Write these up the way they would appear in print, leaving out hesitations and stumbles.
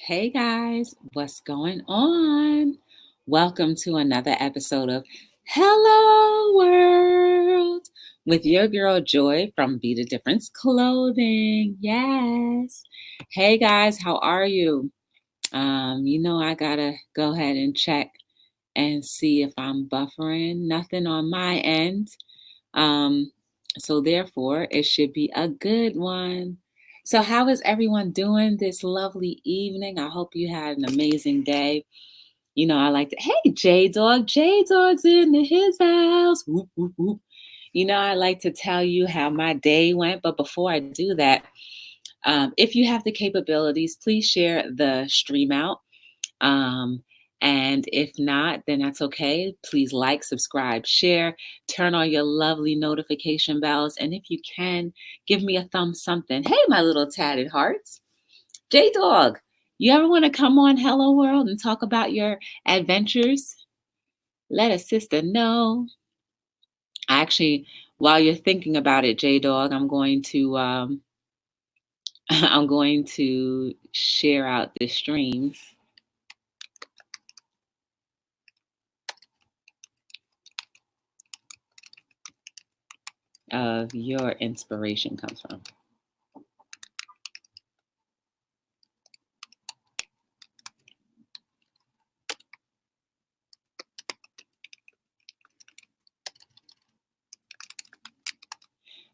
Hey guys, what's going on? Welcome to another episode of Hello World with your girl Joy from Be the Difference Clothing. Yes. Hey guys, how are you? I gotta go ahead and check and see if I'm buffering. Nothing on my end. Um, so therefore, it should be a good one. So, how is everyone doing this lovely evening? I hope you had an amazing day. I like to, hey, J Dog's in his house. Whoop, whoop, whoop. I like to tell you how my day went. But before I do that, if you have the capabilities, please share the stream out. Um, and if not, then that's okay. Please like, subscribe, share, turn on your lovely notification bells. And if you can, give me a thumb something. Hey, my little tatted hearts. J Dog, you ever want to come on Hello World and talk about your adventures? Let a sister know. Actually, while you're thinking about it, J Dog, I'm going to I'm going to share out the streams of your inspiration comes from.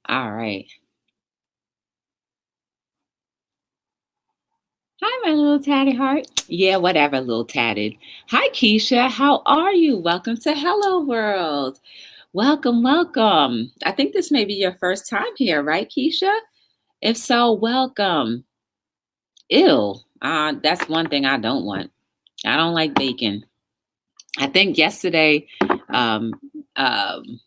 All right. Hi, my little tatty heart. Yeah, whatever, little tatted. Hi, Keisha. How are you? Welcome to Hello World. Welcome, welcome. I think this may be your first time here, right, Keisha? If so, welcome. Ew. That's one thing I don't want. I don't like bacon. I think yesterday, um, um,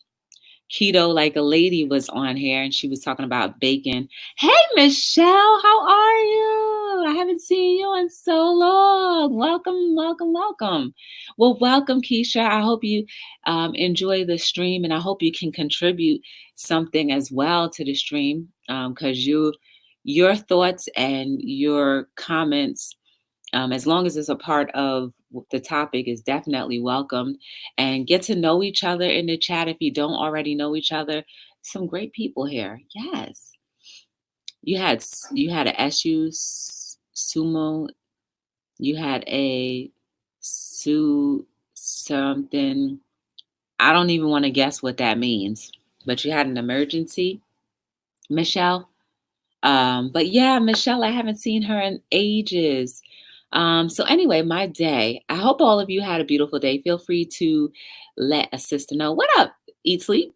Keto, like a lady was on here and she was talking about bacon. Hey, Michelle, how are you? I haven't seen you in so long. Welcome, welcome, welcome. Well, welcome, Keisha. I hope you enjoy the stream and I hope you can contribute something as well to the stream because your thoughts and your comments as long as it's a part of the topic, is definitely welcome. And get to know each other in the chat if you don't already know each other. Some great people here. Yes, you had a SU sumo. You had a su something. I don't even want to guess what that means. But you had an emergency, Michelle. But yeah, Michelle, I haven't seen her in ages. So anyway, my day. I hope all of you had a beautiful day. Feel free to let a sister know. What up, Eat Sleep?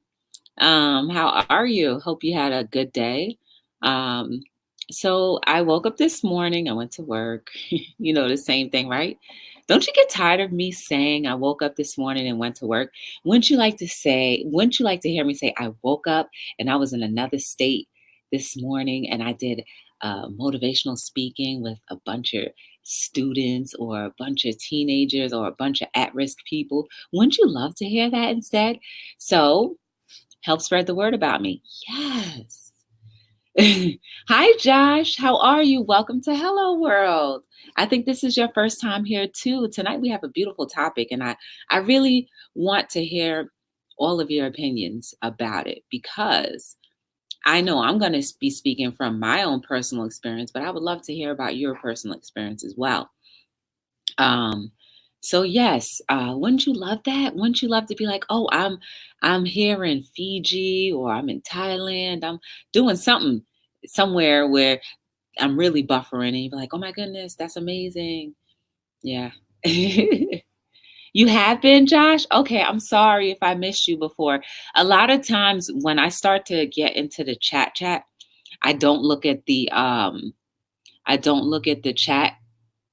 How are you? Hope you had a good day. Um, so I woke up this morning, I went to work. The same thing, right? Don't you get tired of me saying I woke up this morning and went to work? Wouldn't you like to hear me say I woke up and I was in another state this morning and I did motivational speaking with a bunch of students or a bunch of teenagers or a bunch of at-risk people? Wouldn't you love to hear that instead? So help spread the word about me. Yes. Hi, Josh. How are you? Welcome to Hello World. I think this is your first time here too. Tonight we have a beautiful topic, and I really want to hear all of your opinions about it because I know I'm going to be speaking from my own personal experience, but I would love to hear about your personal experience as well. Um, so yes, wouldn't you love that? Wouldn't you love to be like, oh, I'm here in Fiji or I'm in Thailand. I'm doing something somewhere where I'm really buffering and you're like, oh my goodness, that's amazing. Yeah. You have been, Josh? Okay, I'm sorry if I missed you before. A lot of times when I start to get into the chat, I don't look at the chat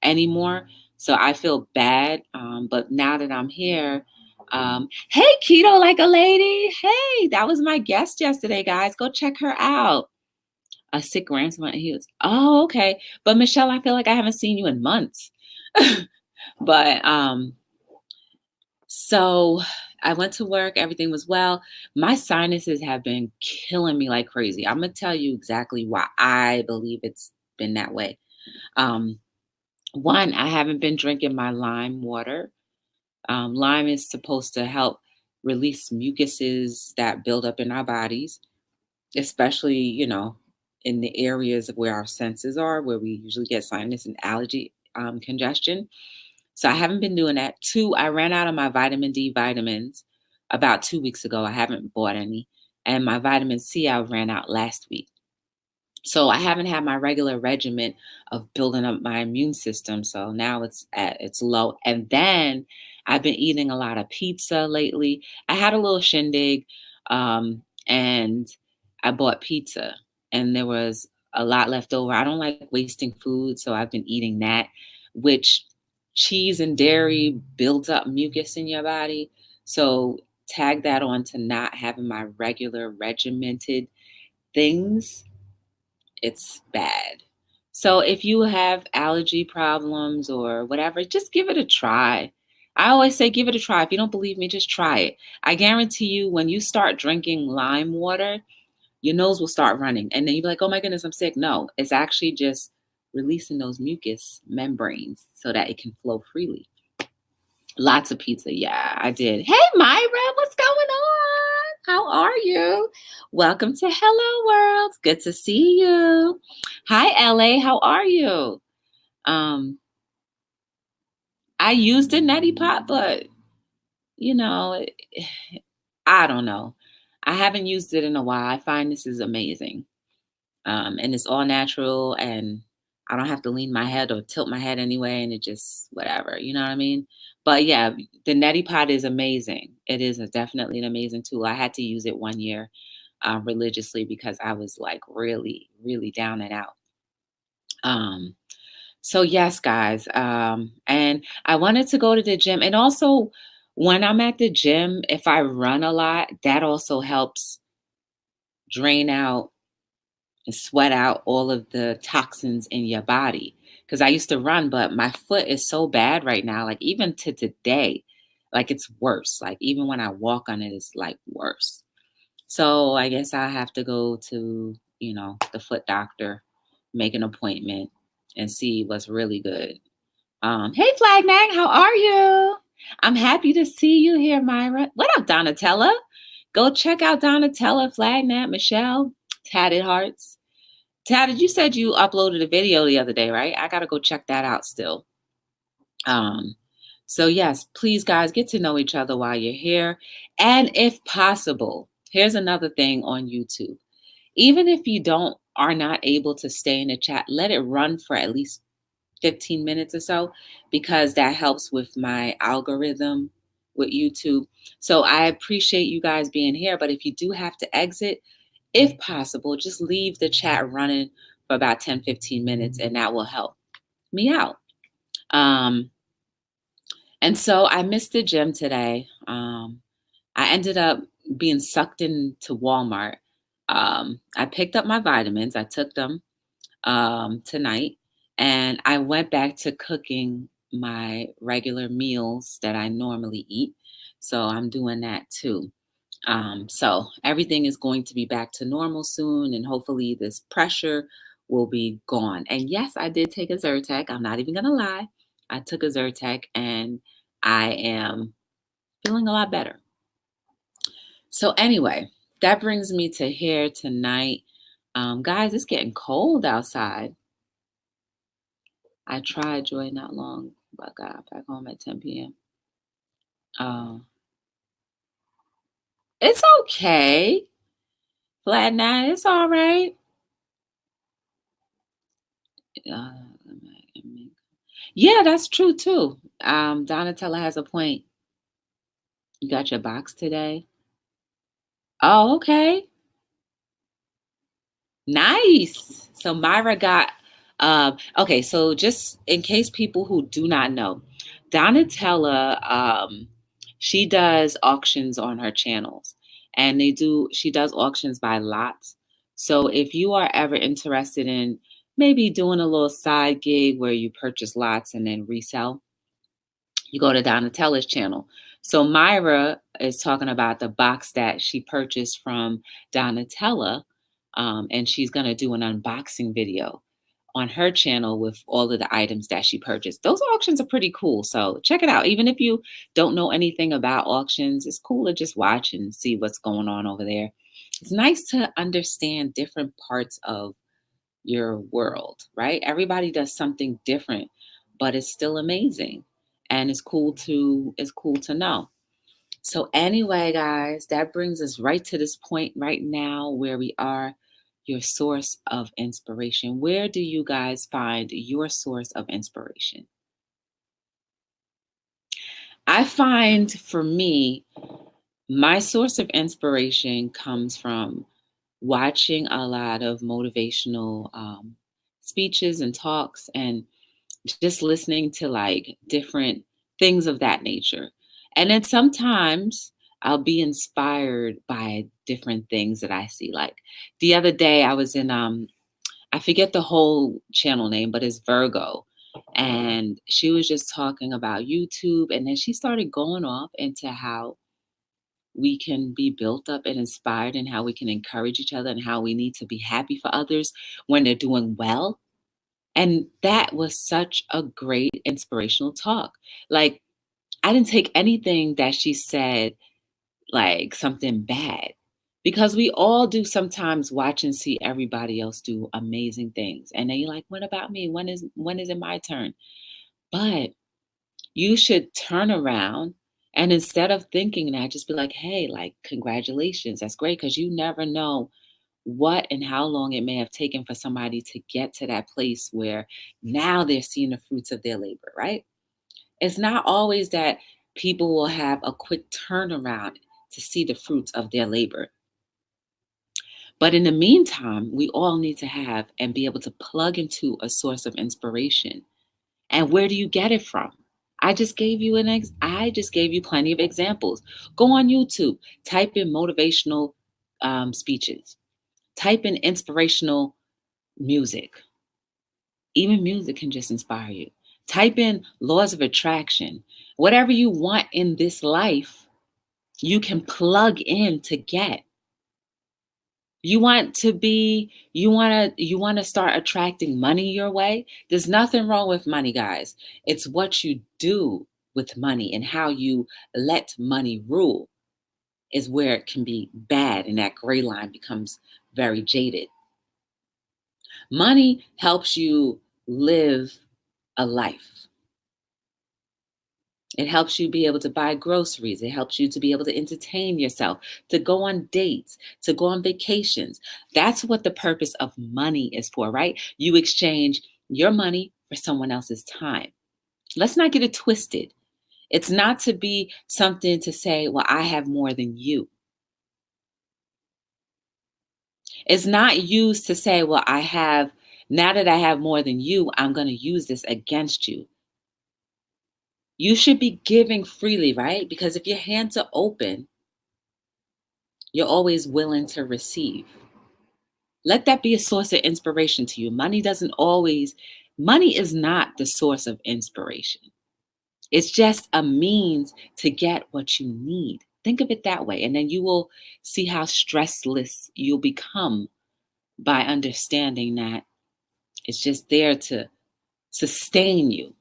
anymore. So I feel bad. But now that I'm here, hey, Keto Like a Lady. Hey, that was my guest yesterday, guys. Go check her out. A sick grandson. Oh, okay. But Michelle, I feel like I haven't seen you in months. But so I went to work. Everything was well. My sinuses have been killing me like crazy. I'm gonna tell you exactly why I believe it's been that way. Um, One, I haven't been drinking my lime water. Lime is supposed to help release mucuses that build up in our bodies, especially, in the areas of where our senses are, where we usually get sinus and allergy congestion. So I haven't been doing that. Two, I ran out of my vitamin D vitamins about 2 weeks ago. I haven't bought any. And my vitamin C, I ran out last week. So I haven't had my regular regimen of building up my immune system. So now it's low. And then I've been eating a lot of pizza lately. I had a little shindig, and I bought pizza, and there was a lot left over. I don't like wasting food, so I've been eating that, which cheese and dairy builds up mucus in your body. So tag that on to not having my regular regimented things. It's bad. So if you have allergy problems or whatever, just give it a try. I always say give it a try. If you don't believe me, just try it. I guarantee you, when you start drinking lime water, your nose will start running. And then you'll be like, oh my goodness, I'm sick. No, it's actually just releasing those mucus membranes so that it can flow freely. Lots of pizza. Yeah, I did. Hey, Myra, what's going on? How are you? Welcome to Hello World. Good to see you. Hi, LA. How are you? Um, I used a neti pot, but you know, I don't know. I haven't used it in a while. I find this is amazing. And it's all natural, and I don't have to lean my head or tilt my head anyway, and it just whatever, you know what I mean? But yeah, the neti pot is amazing. It is definitely an amazing tool. I had to use it 1 year religiously because I was like really, really down and out. Um, so yes, guys, and I wanted to go to the gym, and also when I'm at the gym, if I run a lot, that also helps drain out and sweat out all of the toxins in your body. Because I used to run, but my foot is so bad right now. Like even to today, like it's worse. Like even when I walk on it, it's like worse. So I guess I have to go to, the foot doctor, make an appointment, and see what's really good. Hey Flagman, how are you? I'm happy to see you here, Myra. What up, Donatella? Go check out Donatella, Flagnat, Michelle, Tatted Hearts. Tatted, you said you uploaded a video the other day, right? I gotta go check that out still. Um, so yes, please guys, get to know each other while you're here. And if possible, here's another thing on YouTube. Even if you are not able to stay in the chat, let it run for at least 15 minutes or so, because that helps with my algorithm with YouTube. So I appreciate you guys being here, but if you do have to exit, if possible, just leave the chat running for about 10, 15 minutes, and that will help me out. And so I missed the gym today. I ended up being sucked into Walmart. I picked up my vitamins, I took them tonight, and I went back to cooking my regular meals that I normally eat. So I'm doing that too. So everything is going to be back to normal soon, and hopefully this pressure will be gone. And yes, I did take a Zyrtec. I'm not even gonna lie. I took a Zyrtec, and I am feeling a lot better. So anyway, that brings me to here tonight. Guys, it's getting cold outside. I tried Joy not long, but got back home at 10 p.m. It's okay. Flat nine, it's all right. Uh, yeah, that's true too. Donatella has a point. You got your box today? Oh, okay. Nice. So Myra got okay, so just in case people who do not know, Donatella, she does auctions on her channels, and she does auctions by lots. So if you are ever interested in maybe doing a little side gig where you purchase lots and then resell, you go to Donatella's channel. So Myra is talking about the box that she purchased from Donatella, and she's going to do an unboxing video on her channel with all of the items that she purchased. Those auctions are pretty cool. So check it out. Even if you don't know anything about auctions, it's cool to just watch and see what's going on over there. It's nice to understand different parts of your world, right? Everybody does something different, but it's still amazing. And it's cool to know. So anyway, guys, that brings us right to this point right now where we are, your source of inspiration. Where do you guys find your source of inspiration? I find for me, my source of inspiration comes from watching a lot of motivational speeches and talks, and just listening to like different things of that nature. And then sometimes I'll be inspired by different things that I see. Like the other day I was in I forget the whole channel name, but it's Virgo. And she was just talking about YouTube, and then she started going off into how we can be built up and inspired, and how we can encourage each other, and how we need to be happy for others when they're doing well. And that was such a great inspirational talk. Like, I didn't take anything that she said like something bad, because we all do sometimes watch and see everybody else do amazing things. And then you're like, what about me? When is it my turn? But you should turn around, and instead of thinking that, just be like, hey, like, congratulations. That's great, because you never know what and how long it may have taken for somebody to get to that place where now they're seeing the fruits of their labor, right? It's not always that people will have a quick turnaround to see the fruits of their labor. But in the meantime, we all need to have and be able to plug into a source of inspiration. And where do you get it from? I just gave you plenty of examples. Go on YouTube, type in motivational speeches, type in inspirational music. Even music can just inspire you. Type in laws of attraction. Whatever you want in this life, you can plug in to get. You want to start attracting money your way. There's nothing wrong with money, guys. It's what you do with money and how you let money rule is where it can be bad, and that gray line becomes very jaded. Money helps you live a life. It helps you be able to buy groceries. It helps you to be able to entertain yourself, to go on dates, to go on vacations. That's what the purpose of money is for, right? You exchange your money for someone else's time. Let's not get it twisted. It's not to be something to say, well, I have more than you. It's not used to say, well, now that I have more than you, I'm going to use this against you. You should be giving freely, right? Because if your hands are open, you're always willing to receive. Let that be a source of inspiration to you. Money is not the source of inspiration. It's just a means to get what you need. Think of it that way. And then you will see how stressless you'll become by understanding that it's just there to sustain you.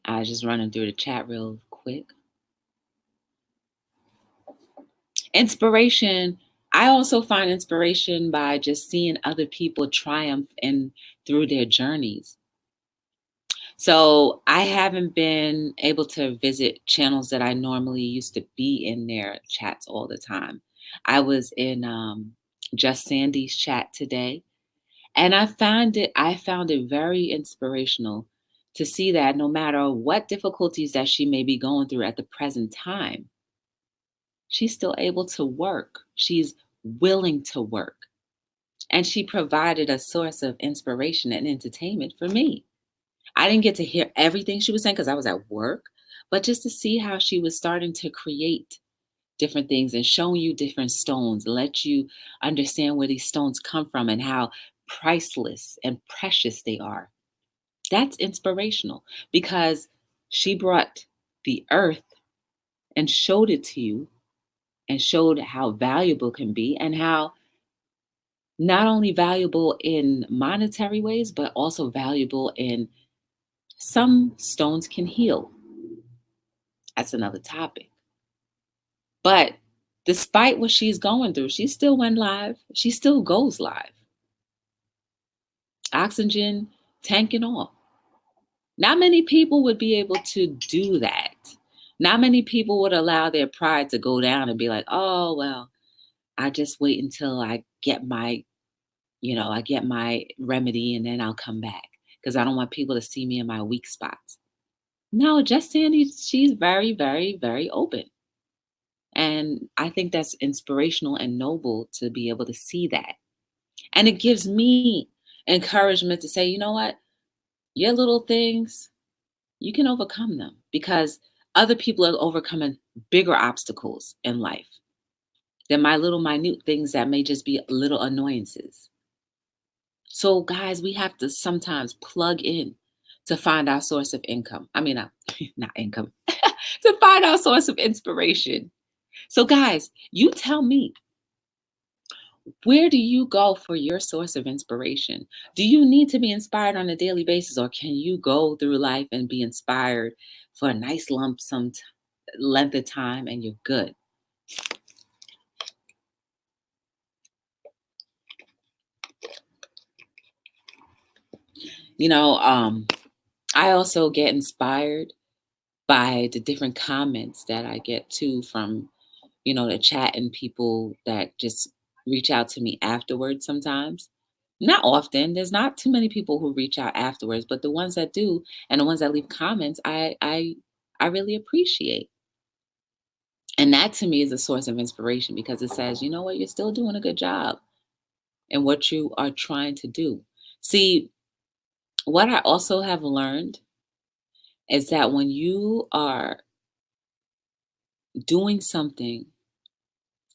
I was just running through the chat real quick. Inspiration. I also find inspiration by just seeing other people triumph and through their journeys. So I haven't been able to visit channels that I normally used to be in their chats all the time. I was in Just Sandy's chat today, and I found it very inspirational to see that no matter what difficulties that she may be going through at the present time, she's still able to work. She's willing to work. And she provided a source of inspiration and entertainment for me. I didn't get to hear everything she was saying because I was at work, but just to see how she was starting to create different things and showing you different stones, let you understand where these stones come from and how priceless and precious they are. That's inspirational because she brought the earth and showed it to you and showed how valuable can be, and how not only valuable in monetary ways, but also valuable in some stones can heal. That's another topic. But despite what she's going through, she still went live. She still goes live. Oxygen tank and all. Not many people would be able to do that. Not many people would allow their pride to go down and be like, oh, well, I just wait until I get my remedy and then I'll come back because I don't want people to see me in my weak spots. No, just Sandy, she's very, very, very open. And I think that's inspirational and noble to be able to see that. And it gives me encouragement to say, you know what? Your little things, you can overcome them because other people are overcoming bigger obstacles in life than my little minute things that may just be little annoyances. So, guys, we have to sometimes plug in to find our source of income. I mean, not income, to find our source of inspiration. So, guys, you tell me, where do you go for your source of inspiration? Do you need to be inspired on a daily basis, or can you go through life and be inspired for a nice length of time and you're good? You know, I also get inspired by the different comments that I get too from, the chat and people that just reach out to me afterwards sometimes. Not often. There's not too many people who reach out afterwards, but the ones that do and the ones that leave comments, I really appreciate. And that to me is a source of inspiration because it says, you know what, you're still doing a good job in what you are trying to do. See, what I also have learned is that when you are doing something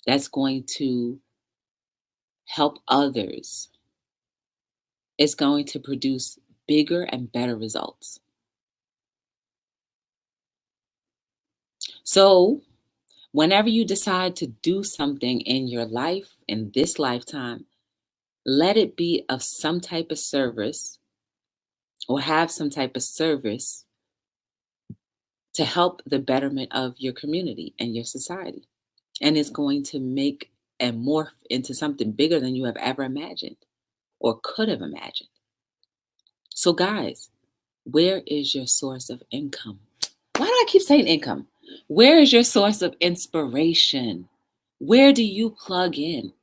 that's going to help others, it's going to produce bigger and better results. So, whenever you decide to do something in your life, in this lifetime, let it be of some type of service or have some type of service to help the betterment of your community and your society. And it's going to make and morph into something bigger than you have ever imagined or could have imagined. So, guys, where is your source of income? Why do I keep saying income? Where is your source of inspiration? Where do you plug in?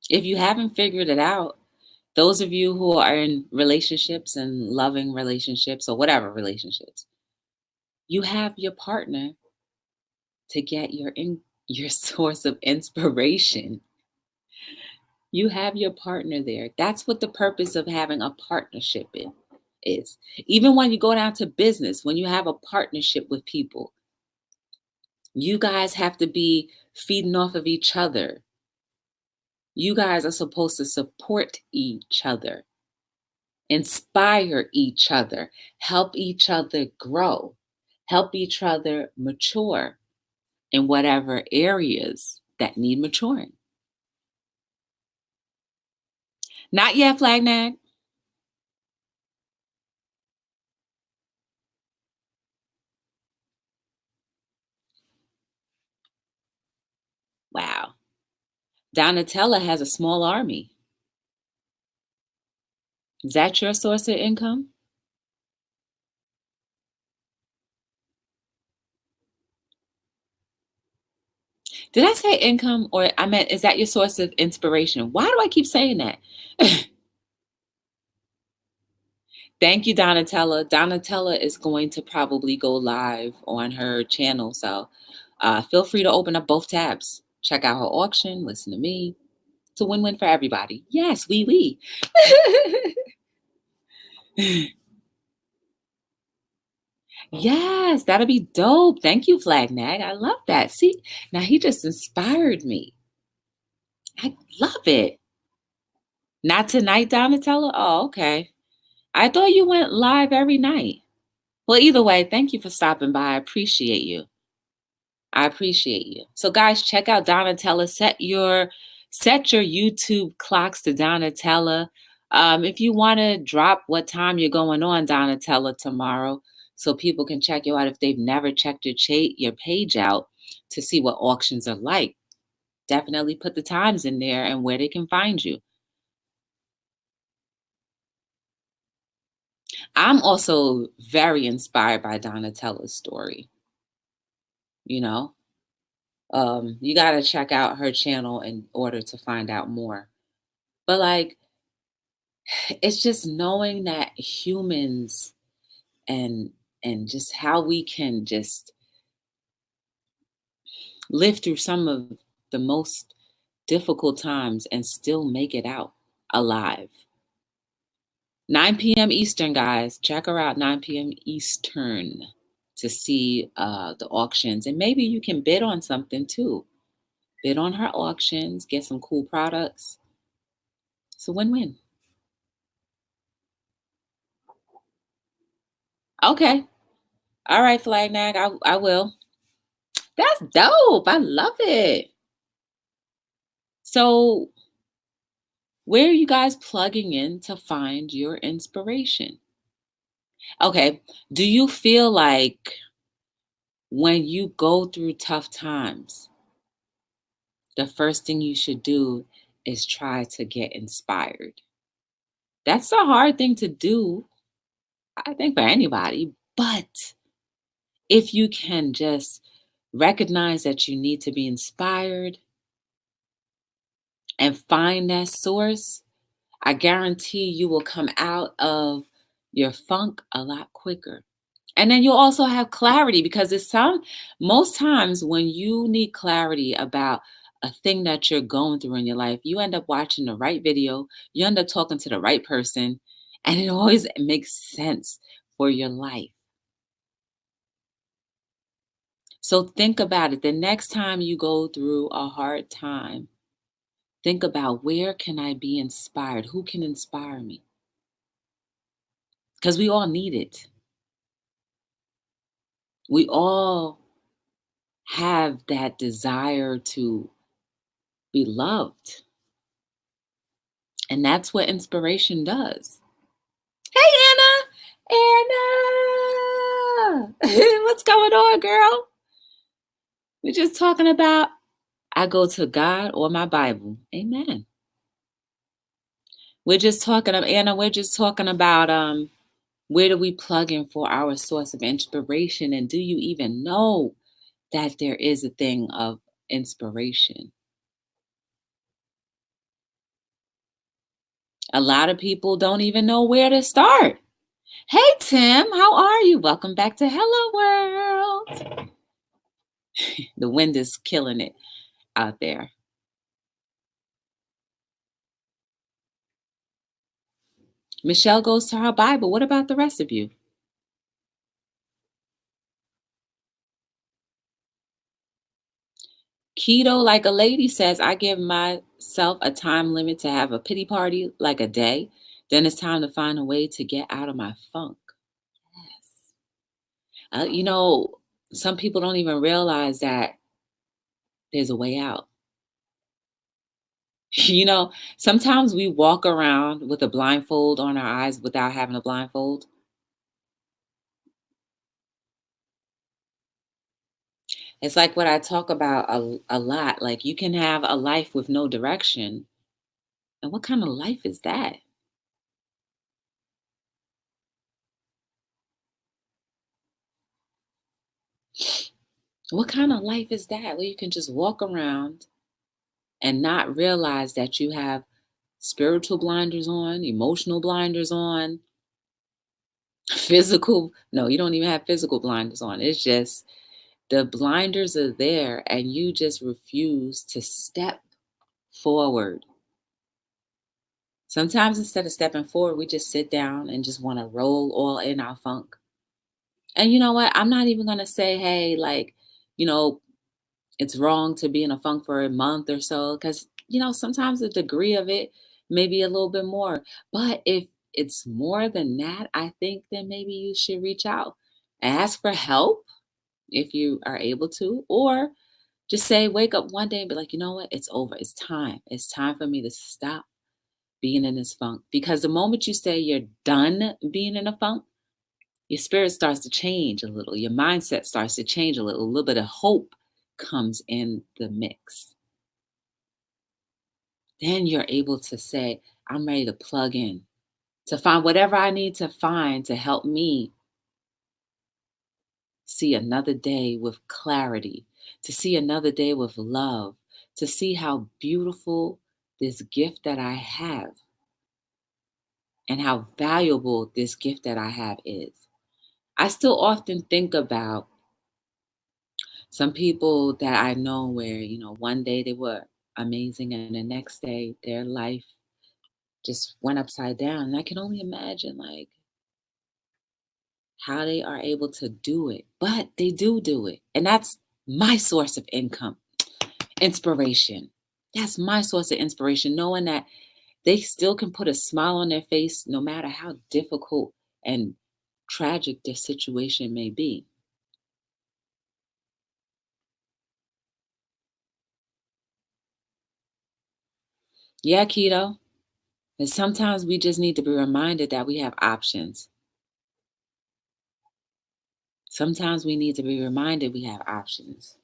If you haven't figured it out, those of you who are in relationships and loving relationships or whatever relationships, you have your partner to get your source of inspiration. You have your partner there. That's what the purpose of having a partnership is. Even when you go down to business, when you have a partnership with people, you guys have to be feeding off of each other. You guys are supposed to support each other, inspire each other, help each other grow, help each other mature in whatever areas that need maturing. Not yet, Flagnag. Wow. Donatella has a small army. Is that your source of income? Did I say income or I meant, is that your source of inspiration? Why do I keep saying that? Thank you, Donatella. Donatella is going to probably go live on her channel. So feel free to open up both tabs. Check out her auction, listen to me. It's a win-win for everybody. Yes, we. Yes, that'll be dope. Thank you, Flagnag. I love that. See, now he just inspired me. I love it. Not tonight, Donatella? Oh, okay. I thought you went live every night. Well, either way, thank you for stopping by. I appreciate you. I appreciate you. So guys, check out Donatella. Set your YouTube clocks to Donatella. If you want to drop what time you're going on Donatella tomorrow, so people can check you out if they've never checked your page out to see what auctions are like. Definitely put the times in there and where they can find you. I'm also very inspired by Donatella's story. You know, you got to check out her channel in order to find out more. But like, it's just knowing that humans and and just how we can just live through some of the most difficult times and still make it out alive. 9 p.m. Eastern, guys. Check her out, 9 p.m. Eastern, to see the auctions. And maybe you can bid on something too. Bid on her auctions, get some cool products. It's a win-win. Okay. All right, Flagnag, I will. That's dope. I love it. So, where are you guys plugging in to find your inspiration? Okay. Do you feel like when you go through tough times, the first thing you should do is try to get inspired? That's a hard thing to do, I think, for anybody. But if you can just recognize that you need to be inspired and find that source, I guarantee you will come out of your funk a lot quicker. And then you'll also have clarity, because most times when you need clarity about a thing that you're going through in your life, you end up watching the right video, you end up talking to the right person, and it always makes sense for your life. So think about it. The next time you go through a hard time, think about, where can I be inspired? Who can inspire me? Because we all need it. We all have that desire to be loved. And that's what inspiration does. Hey, Anna! Anna! What's going on, girl? We're just talking about, I go to God or my Bible. Amen. Anna, we're just talking about where do we plug in for our source of inspiration? And do you even know that there is a thing of inspiration? A lot of people don't even know where to start. Hey, Tim, how are you? Welcome back to Hello World. The wind is killing it out there. Michelle goes to her Bible. What about the rest of you? Keto, like a lady says, I give myself a time limit to have a pity party, like a day. Then it's time to find a way to get out of my funk. Yes. Some people don't even realize that there's a way out. Sometimes we walk around with a blindfold on our eyes without having a blindfold. It's like what I talk about a lot. Like, you can have a life with no direction. And what kind of life is that? What kind of life is that, where you can just walk around and not realize that you have spiritual blinders on, emotional blinders on, no, you don't even have physical blinders on. It's just the blinders are there and you just refuse to step forward. Sometimes instead of stepping forward, we just sit down and just want to roll all in our funk. And you know what? I'm not even going to say, hey, like, you know, it's wrong to be in a funk for a month or so, because, sometimes the degree of it may be a little bit more. But it's more than that, I think then maybe you should reach out. Ask for help if you are able to, or just say, wake up one day and be like, you know what? It's over. It's time. It's time for me to stop being in this funk. Because the moment you say you're done being in a funk, your spirit starts to change a little. Your mindset starts to change a little. A little bit of hope comes in the mix. Then you're able to say, I'm ready to plug in, to find whatever I need to find to help me see another day with clarity, to see another day with love, to see how beautiful this gift that I have and how valuable this gift that I have is. I still often think about some people that I know where, one day they were amazing and the next day their life just went upside down. And I can only imagine like how they are able to do it, but they do it. And that's my source of income, inspiration. That's my source of inspiration, knowing that they still can put a smile on their face no matter how difficult and tragic their situation may be. Yeah, keto. And sometimes we just need to be reminded that we have options. Sometimes we need to be reminded we have options.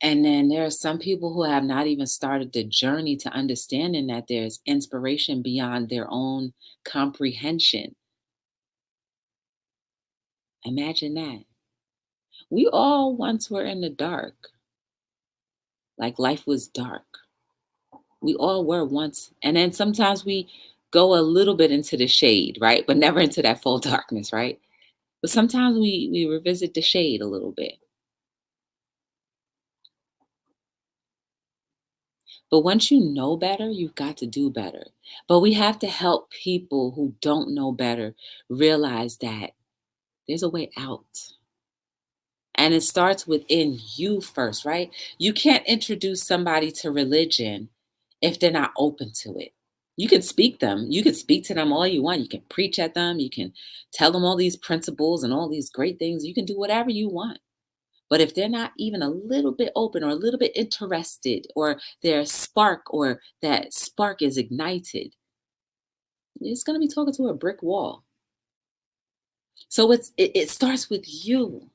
And then there are some people who have not even started the journey to understanding that there's inspiration beyond their own comprehension. Imagine that. We all once were in the dark, like life was dark. We all were once. And then sometimes we go a little bit into the shade, right? But never into that full darkness, right? But sometimes we revisit the shade a little bit. But once you know better, you've got to do better. But we have to help people who don't know better realize that there's a way out. And it starts within you first, right? You can't introduce somebody to religion if they're not open to it. You can speak to them all you want. You can preach at them, you can tell them all these principles and all these great things. You can do whatever you want. But if they're not even a little bit open or a little bit interested, or their spark or that spark is ignited, it's going to be talking to a brick wall. So it starts with you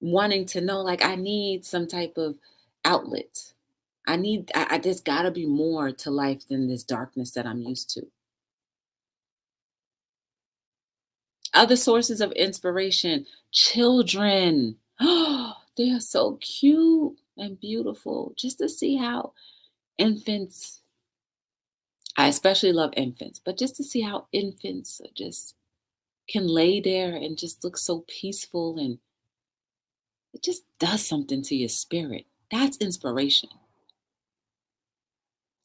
wanting to know, like, I need some type of outlet. There's got to be more to life than this darkness that I'm used to. Other sources of inspiration, children. Oh, they are so cute and beautiful. Just to see how infants, I especially love infants, but just to see how infants just can lay there and just look so peaceful, and it just does something to your spirit. That's inspiration.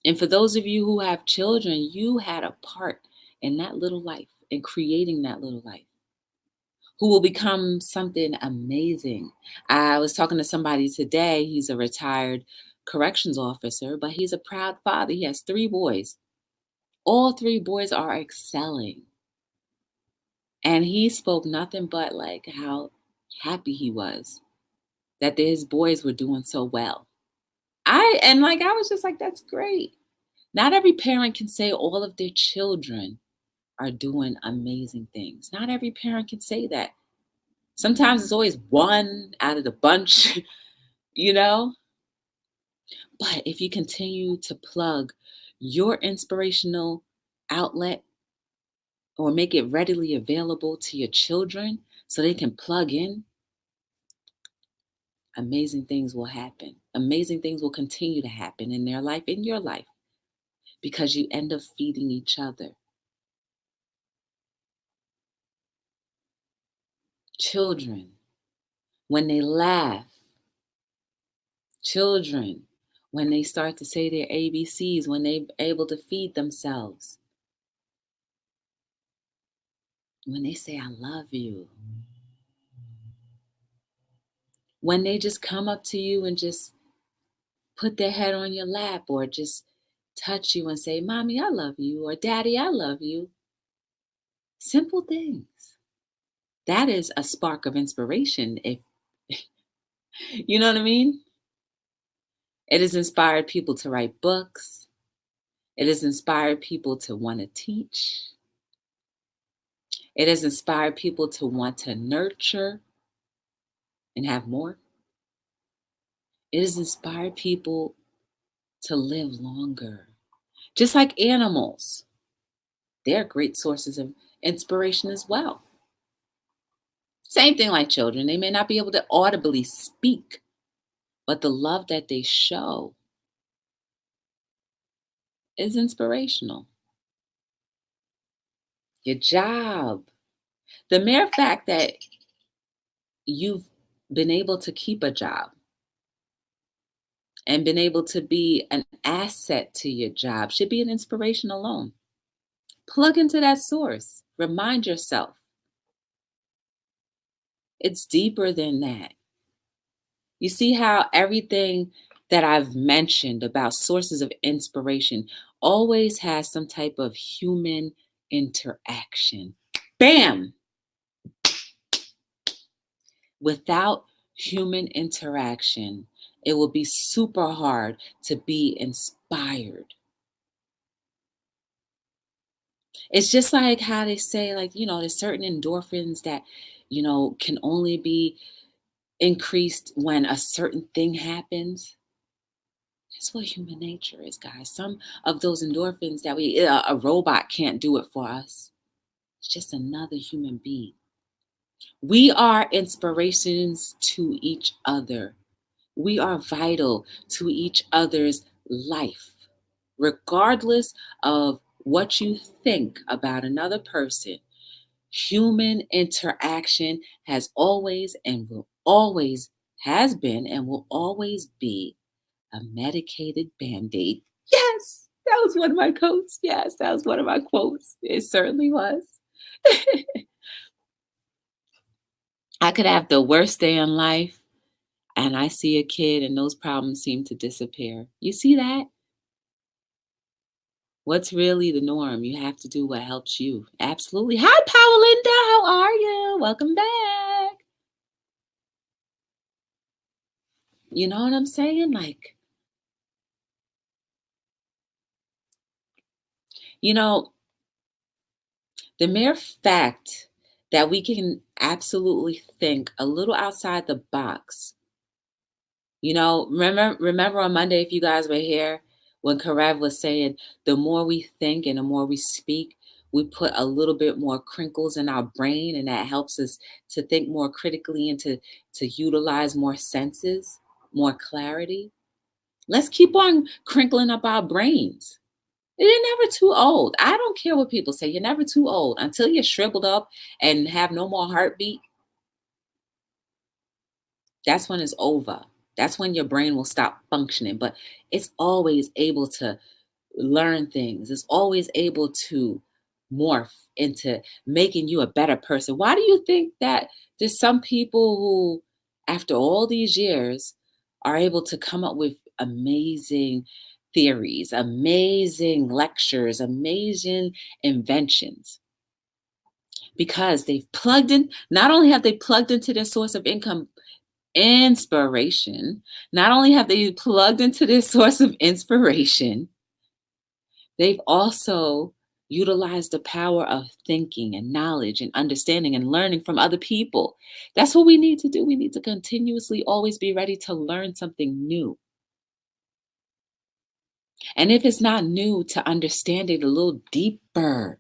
And for those of you who have children, you had a part in that little life, in creating that little life, who will become something amazing. I was talking to somebody today. He's a retired corrections officer, but he's a proud father. He has 3 boys. All 3 boys are excelling. And he spoke nothing but like how happy he was that his boys were doing so well. I was just like, that's great. Not every parent can say all of their children are doing amazing things. Not every parent can say that. Sometimes it's always one out of the bunch, you know? But if you continue to plug your inspirational outlet or make it readily available to your children so they can plug in, amazing things will happen. Amazing things will continue to happen in their life, in your life, because you end up feeding each other. Children, when they laugh, children, when they start to say their ABCs, when they're able to feed themselves, when they say, I love you, when they just come up to you and just put their head on your lap or just touch you and say, Mommy, I love you, or Daddy, I love you. Simple things. That is a spark of inspiration. If you know what I mean? It has inspired people to write books. It has inspired people to want to teach. It has inspired people to want to nurture and have more. It has inspired people to live longer. Just like animals, they're great sources of inspiration as well. Same thing like children. They may not be able to audibly speak, but the love that they show is inspirational. Your job. The mere fact that you've been able to keep a job and been able to be an asset to your job should be an inspiration alone. Plug into that source. Remind yourself it's deeper than that. You see how everything that I've mentioned about sources of inspiration always has some type of human interaction. Bam! Without human interaction, it will be super hard to be inspired. It's just like how they say, like, there's certain endorphins that, can only be increased when a certain thing happens. That's what human nature is, guys. Some of those endorphins that a robot can't do it for us. It's just another human being. We are inspirations to each other. We are vital to each other's life. Regardless of what you think about another person, human interaction has always and will always has been and will always be a medicated band-aid. Yes, that was one of my quotes. Yes, that was one of my quotes. It certainly was. I could have the worst day in life and I see a kid and those problems seem to disappear. You see that? What's really the norm? You have to do what helps you. Absolutely. Hi, Paulinda. How are you? Welcome back. You know what I'm saying? Like, you know, the mere fact that we can absolutely think a little outside the box. Remember on Monday, if you guys were here, when Karev was saying the more we think and the more we speak, we put a little bit more crinkles in our brain, and that helps us to think more critically and to utilize more senses, more clarity. Let's keep on crinkling up our brains. You're never too old. I don't care what people say. You're never too old until you're shriveled up and have no more heartbeat. That's when it's over. That's when your brain will stop functioning. But it's always able to learn things. It's always able to morph into making you a better person. Why do you think that there's some people who, after all these years, are able to come up with amazing theories, amazing lectures, amazing inventions? Because they've plugged in, not only have they plugged into their source of income, inspiration, not only have they plugged into their source of inspiration, they've also utilized the power of thinking and knowledge and understanding and learning from other people. That's what we need to do. We need to continuously always be ready to learn something new. And if it's not new, to understand it a little deeper.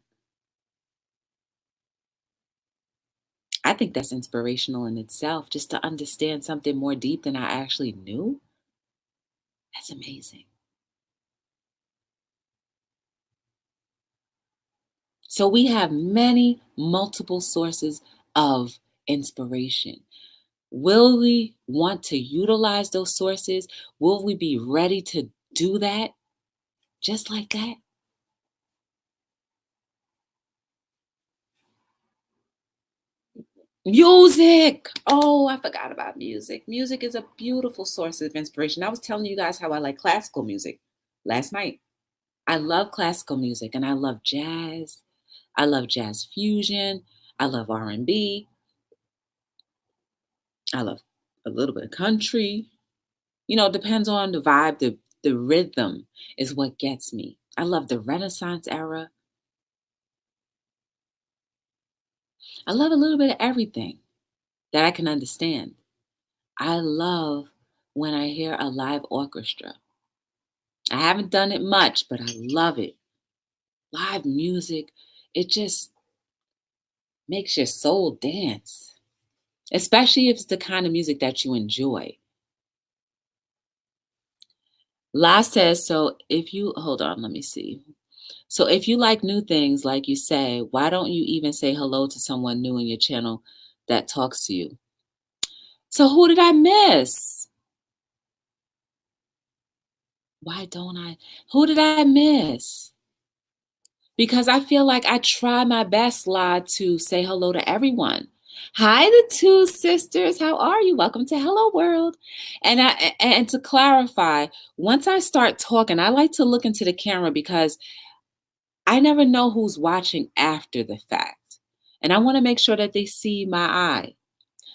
I think that's inspirational in itself, just to understand something more deep than I actually knew. That's amazing. So we have many multiple sources of inspiration. Will we want to utilize those sources? Will we be ready to do that just like that? Music. Oh, I forgot about music. Music is a beautiful source of inspiration. I was telling you guys how I like classical music last night. I love classical music and I love jazz. I love jazz fusion. I love R&B. I love a little bit of country. It depends on the vibe, the rhythm is what gets me. I love the Renaissance era. I love a little bit of everything that I can understand. I love when I hear a live orchestra. I haven't done it much, but I love it. Live music, it just makes your soul dance, especially if it's the kind of music that you enjoy. La says, so if you, hold on, let me see. So if you like new things, like you say, why don't you even say hello to someone new in your channel that talks to you? So who did I miss? Why don't I? Who did I miss? Because I feel like I try my best, La, to say hello to everyone. Hi, the two sisters. How are you? Welcome to Hello World. And to clarify, once I start talking, I like to look into the camera because I never know who's watching after the fact. And I want to make sure that they see my eye.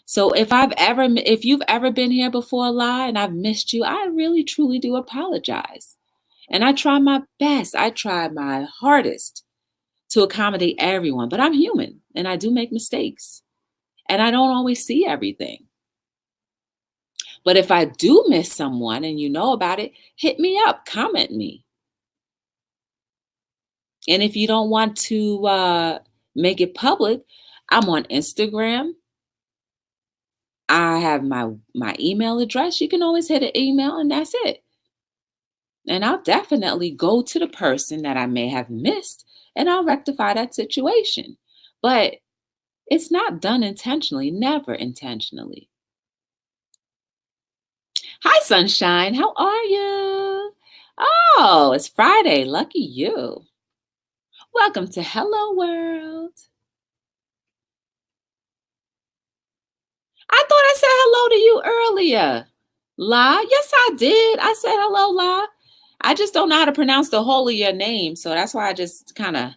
So if you've ever been here before, La, and I've missed you, I really truly do apologize. And I try my best. I try my hardest to accommodate everyone, but I'm human and I do make mistakes and I don't always see everything. But if I do miss someone and you know about it, hit me up, comment me. And if you don't want to make it public, I'm on Instagram. I have my email address. You can always hit an email and that's it. And I'll definitely go to the person that I may have missed and I'll rectify that situation. But it's not done intentionally, never intentionally. Hi, sunshine. How are you? Oh, it's Friday. Lucky you. Welcome to Hello World. I thought I said hello to you earlier. La? Yes, I did. I said hello, La. I just don't know how to pronounce the whole of your name, so that's why I just kind of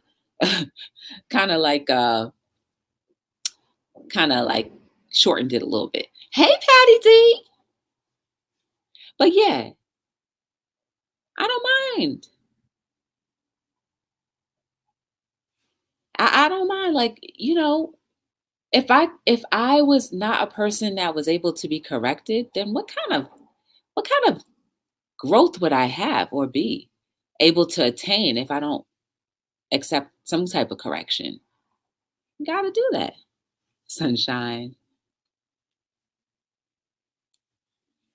like kind of like shortened it a little bit. Hey, Patty D. But yeah, I don't mind. I don't mind. Like, if I was not a person that was able to be corrected, then what kind of growth would I have or be able to attain if I don't accept some type of correction? You gotta do that, sunshine.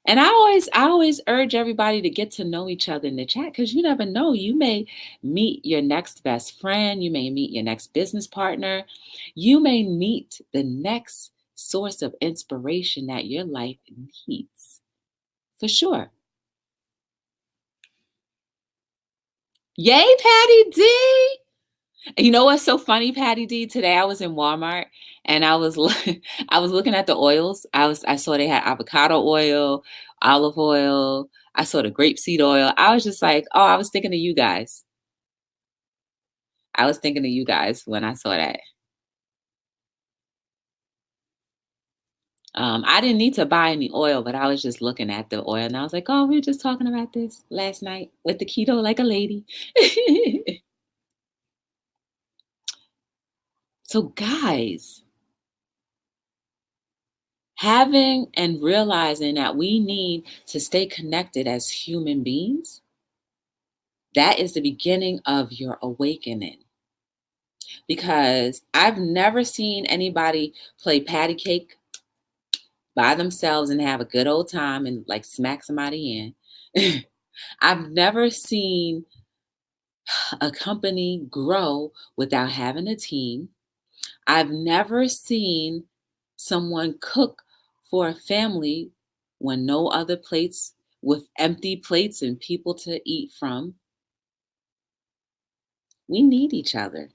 And I always urge everybody to get to know each other in the chat because you never know. You may meet your next best friend, you may meet your next business partner, you may meet the next source of inspiration that your life needs. For sure. Yay, Patty D! You know what's so funny, Patty D? Today I was in Walmart and I was looking at the oils. I saw they had avocado oil, olive oil. I saw the grapeseed oil. I was just like, oh, I was thinking of you guys. I was thinking of you guys when I saw that. I didn't need to buy any oil, but I was just looking at the oil and I was like, oh, we were just talking about this last night with the keto like a lady. So, guys, having and realizing that we need to stay connected as human beings, that is the beginning of your awakening. Because I've never seen anybody play patty cake by themselves and have a good old time and like smack somebody in. I've never seen a company grow without having a team. I've never seen someone cook for a family when no other plates, with empty plates and people to eat from. We need each other.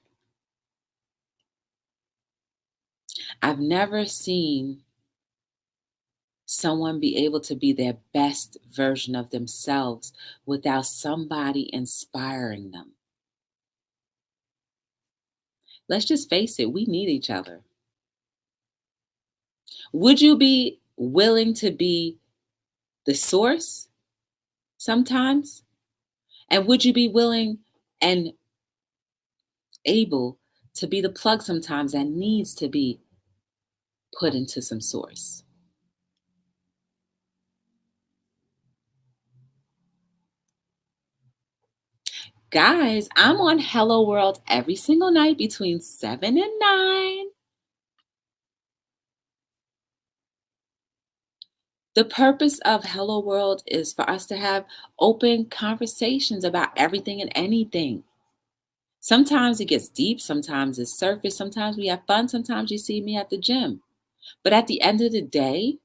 I've never seen someone be able to be their best version of themselves without somebody inspiring them? Let's just face it, we need each other. Would you be willing to be the source sometimes? And would you be willing and able to be the plug sometimes that needs to be put into some source? Guys, I'm on Hello World every single night between 7 and 9. The purpose of Hello World is for us to have open conversations about everything and anything. Sometimes it gets deep, sometimes it's surface, sometimes we have fun, sometimes you see me at the gym. But at the end of the day,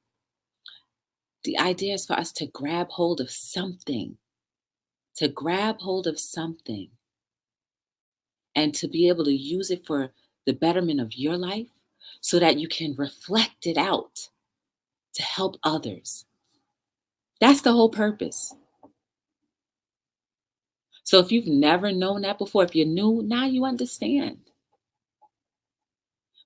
the idea is for us to grab hold of something, to grab hold of something and to be able to use it for the betterment of your life so that you can reflect it out to help others. That's the whole purpose. So if you've never known that before, if you're new, now you understand.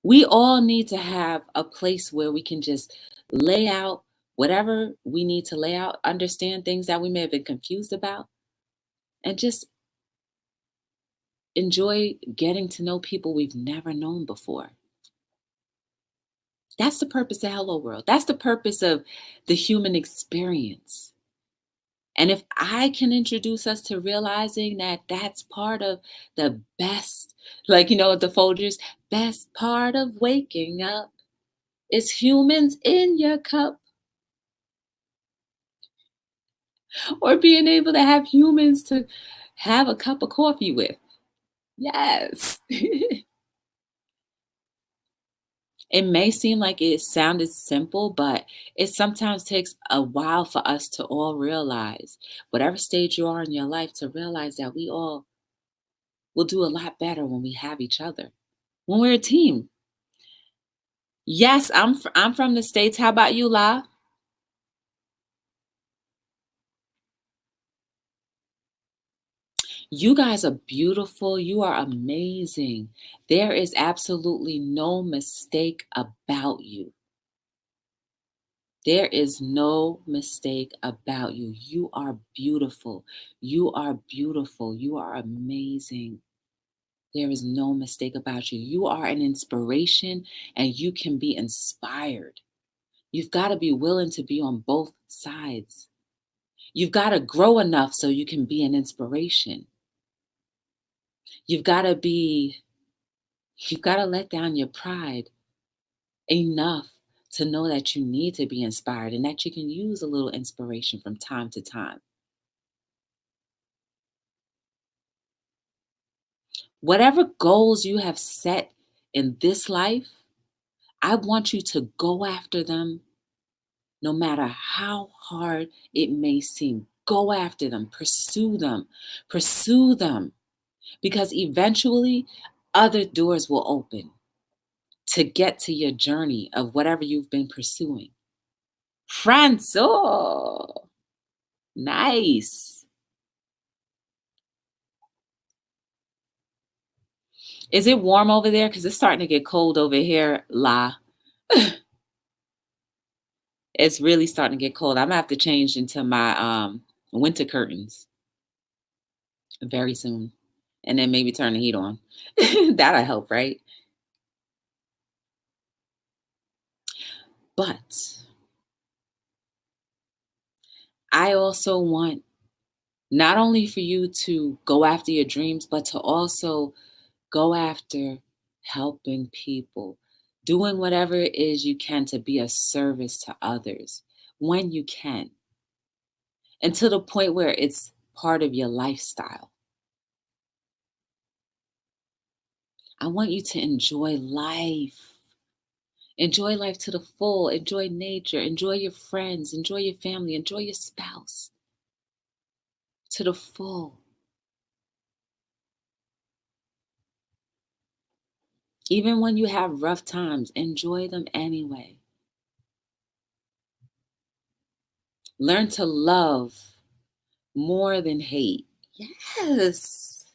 We all need to have a place where we can just lay out whatever we need to lay out, understand things that we may have been confused about, and just enjoy getting to know people we've never known before. That's the purpose of Hello World. That's the purpose of the human experience. And if I can introduce us to realizing that that's part of the best, like, the Folgers, best part of waking up is humans in your cup, or being able to have humans to have a cup of coffee with. Yes. It may seem like it sounded simple, but it sometimes takes a while for us to all realize, whatever stage you are in your life, to realize that we all will do a lot better when we have each other, when we're a team. Yes, I'm from the States. How about you, La? You guys are beautiful. You are amazing. There is absolutely no mistake about you. There is no mistake about you. You are beautiful. You are beautiful. You are amazing. There is no mistake about you. You are an inspiration and you can be inspired. You've got to be willing to be on both sides. You've got to grow enough so you can be an inspiration. You've got to be, you've got to let down your pride enough to know that you need to be inspired and that you can use a little inspiration from time to time. Whatever goals you have set in this life, I want you to go after them no matter how hard it may seem. Go after them, pursue them, because eventually other doors will open to get to your journey of whatever you've been pursuing. Franco, nice. Is it warm over there? Because it's starting to get cold over here, La. It's really starting to get cold. I'm gonna have to change into my winter curtains very soon. And then maybe turn the heat on. That'll help, right? But I also want not only for you to go after your dreams, but to also go after helping people, doing whatever it is you can to be a service to others when you can, and to the point where it's part of your lifestyle. I want you to enjoy life. Enjoy life to the full. Enjoy nature. Enjoy your friends. Enjoy your family. Enjoy your spouse to the full. Even when you have rough times, enjoy them anyway. Learn to love more than hate. Yes.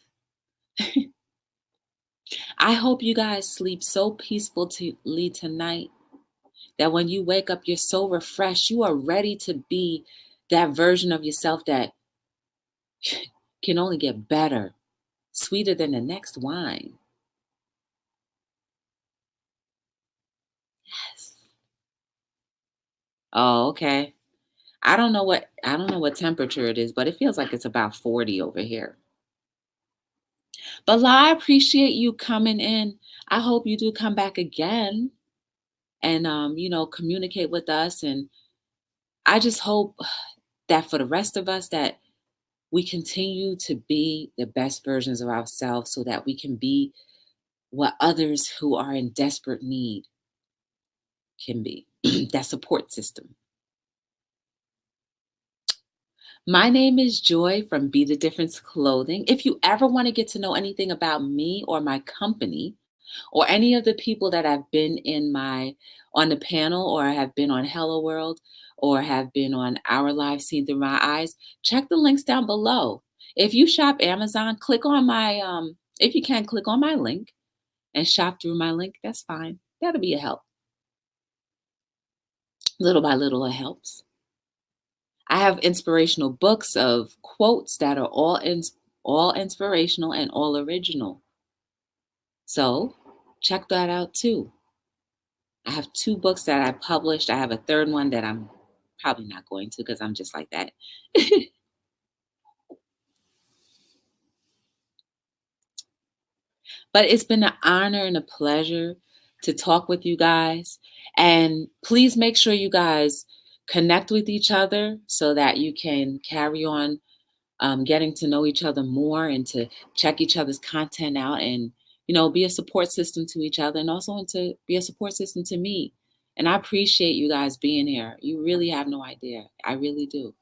I hope you guys sleep so peacefully tonight that when you wake up, you're so refreshed. You are ready to be that version of yourself that can only get better, sweeter than the next wine. Yes. Oh, okay. I don't know what temperature it is, but it feels like it's about 40 over here. But La, I appreciate you coming in. I hope you do come back again and communicate with us. And I just hope that for the rest of us that we continue to be the best versions of ourselves so that we can be what others who are in desperate need can be. That support system. My name is Joy from Be the Difference Clothing. If you ever want to get to know anything about me or my company, or any of the people that have been on the panel or have been on Hello World or have been on Our Lives Seen Through My Eyes, check the links down below. If you shop Amazon, click on my if you can click on my link and shop through my link, that's fine. That'll be a help. Little by little it helps. I have inspirational books of quotes that are all inspirational and all original. So, check that out too. I have 2 books that I published. I have a 3rd one that I'm probably not going to because I'm just like that. But it's been an honor and a pleasure to talk with you guys. And please make sure you guys connect with each other so that you can carry on getting to know each other more and to check each other's content out and, be a support system to each other and also to be a support system to me. And I appreciate you guys being here. You really have no idea. I really do.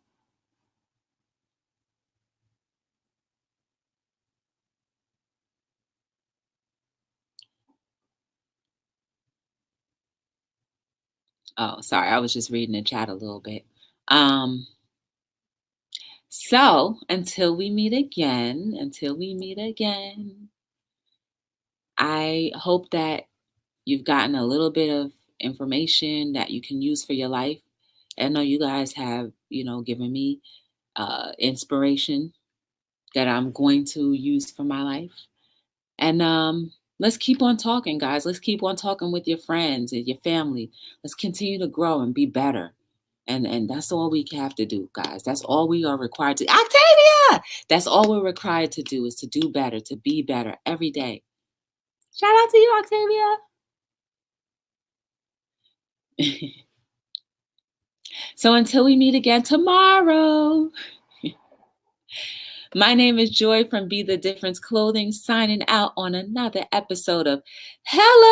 Oh, sorry. I was just reading the chat a little bit. Um, so until we meet again, I hope that you've gotten a little bit of information that you can use for your life. I know you guys have, given me inspiration that I'm going to use for my life. And let's keep on talking, guys. Let's keep on talking with your friends and your family. Let's continue to grow and be better. And that's all we have to do, guys. That's all we are required to. Octavia! That's all we're required to do is to do better, to be better every day. Shout out to you, Octavia. So until we meet again tomorrow, my name is Joy from Be the Difference Clothing, signing out on another episode of Hello